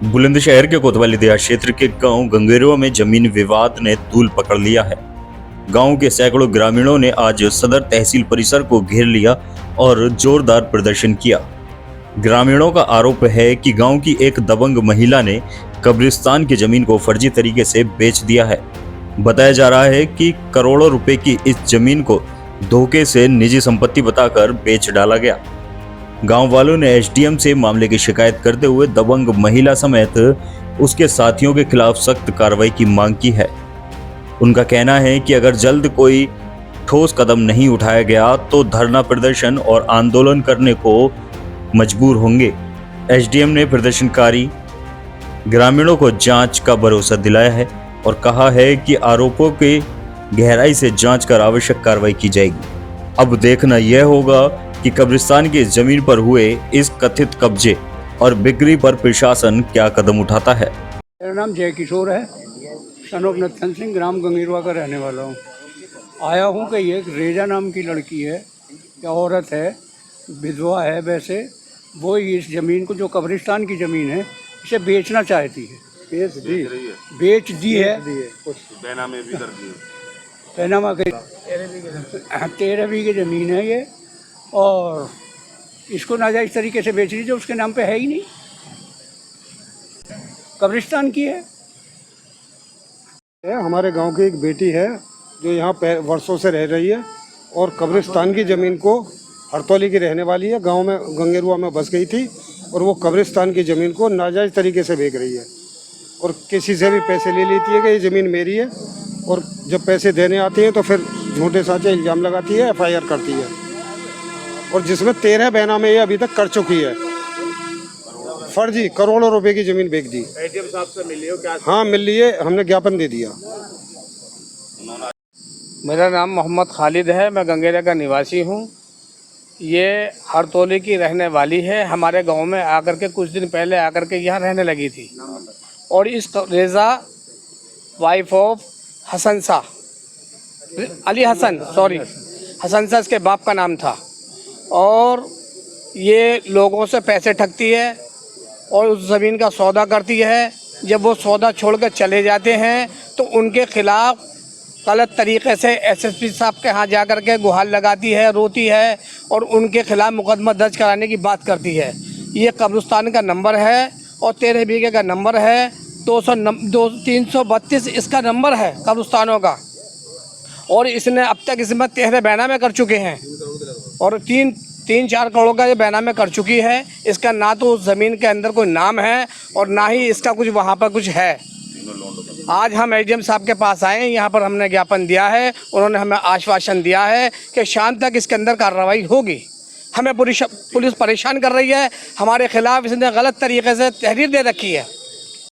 बुलंदशहर के कोतवाली देहात क्षेत्र के गांव गंगेरवा में जमीन विवाद ने तूल पकड़ लिया है। गांव के सैकड़ों ग्रामीणों ने आज सदर तहसील परिसर को घेर लिया और जोरदार प्रदर्शन किया। ग्रामीणों का आरोप है कि गांव की एक दबंग महिला ने कब्रिस्तान की जमीन को फर्जी तरीके से बेच दिया है। बताया जा रहा है कि करोड़ों रुपए की इस जमीन को धोखे से निजी संपत्ति बताकर बेच डाला गया। गांव वालों ने एसडीएम से मामले की शिकायत करते हुए दबंग महिला समेत उसके साथियों के खिलाफ सख्त कार्रवाई की मांग की है। उनका कहना है कि अगर जल्द कोई ठोस कदम नहीं उठाया गया तो धरना प्रदर्शन और आंदोलन करने को मजबूर होंगे। एसडीएम ने प्रदर्शनकारी ग्रामीणों को जांच का भरोसा दिलाया है और कहा है कि आरोपों की गहराई से जांच कर आवश्यक कार्रवाई की जाएगी। अब देखना यह होगा कि कब्रिस्तान की जमीन पर हुए इस कथित कब्जे और बिक्री पर प्रशासन क्या कदम उठाता है। मेरा नाम जय किशोर है, सनोप नत्थन सिंह, ग्राम गंगेरवा का रहने वाला हूँ। आया हूँ कि एक रेजा नाम की लड़की है या औरत है, विधवा है वैसे, वो इस ज़मीन को जो कब्रिस्तान की ज़मीन है इसे बेचना चाहती है। बेच दी है, बैनामे भी कर दी। पैनामा के 13 बीघे ज़मीन है ये, और इसको नाजायज़ तरीके से बेच दी जो उसके नाम पे है ही नहीं, कब्रिस्तान की है। हमारे गांव की एक बेटी है जो यहाँ वर्षों से रह रही है और कब्रिस्तान की ज़मीन को, हरतौली की रहने वाली है, गांव में गंगेरुआ में बस गई थी और वो कब्रिस्तान की ज़मीन को नाजायज़ तरीके से बेच रही है और किसी से भी पैसे ले लेती है कि ये ज़मीन मेरी है, और जब पैसे देने आती हैं तो फिर झूठे साचे इल्ज़ाम लगाती है, FIR करती है, और जिसमें 13 बैनामे ये अभी तक कर चुकी है। फर्जी करोड़ों रुपए की ज़मीन बेच दी। एसडीएम साहब से मिली हो क्या? हाँ मिल रही है, हमने ज्ञापन दे दिया। मेरा नाम मोहम्मद खालिद है, मैं गंगेरा का निवासी हूँ। ये हरतौली की रहने वाली है, हमारे गांव में आकर के कुछ दिन पहले आकर के यहाँ रहने लगी थी, और इस Reza wife of Hasan Shah, Ali Hasan, sorry Hasan Shah इसके बाप का नाम था, और ये लोगों से पैसे ठगती है और उस ज़मीन का सौदा करती है। जब वो सौदा छोड़कर चले जाते हैं तो उनके खिलाफ़ गलत तरीके से SSP साहब के यहाँ जा कर के गुहार लगाती है, रोती है और उनके खिलाफ़ मुकदमा दर्ज कराने की बात करती है। ये कब्रिस्तान का नंबर है और 13 बीघे का नंबर है, 332 इसका नंबर है कब्रिस्तानों का, और इसने अब तक इसमें 13 बैनामे कर चुके हैं और 3-4 करोड़ का ये बैनामे कर चुकी है। इसका ना तो उस ज़मीन के अंदर कोई नाम है और ना ही इसका कुछ वहाँ पर कुछ है। आज हम एसडीएम साहब के पास आए हैं, यहाँ पर हमने ज्ञापन दिया है, उन्होंने हमें आश्वासन दिया है कि शाम तक इसके अंदर कार्रवाई होगी। हमें पुलिस परेशान कर रही है, हमारे खिलाफ़ इसने गलत तरीके से तहरीर दे रखी है।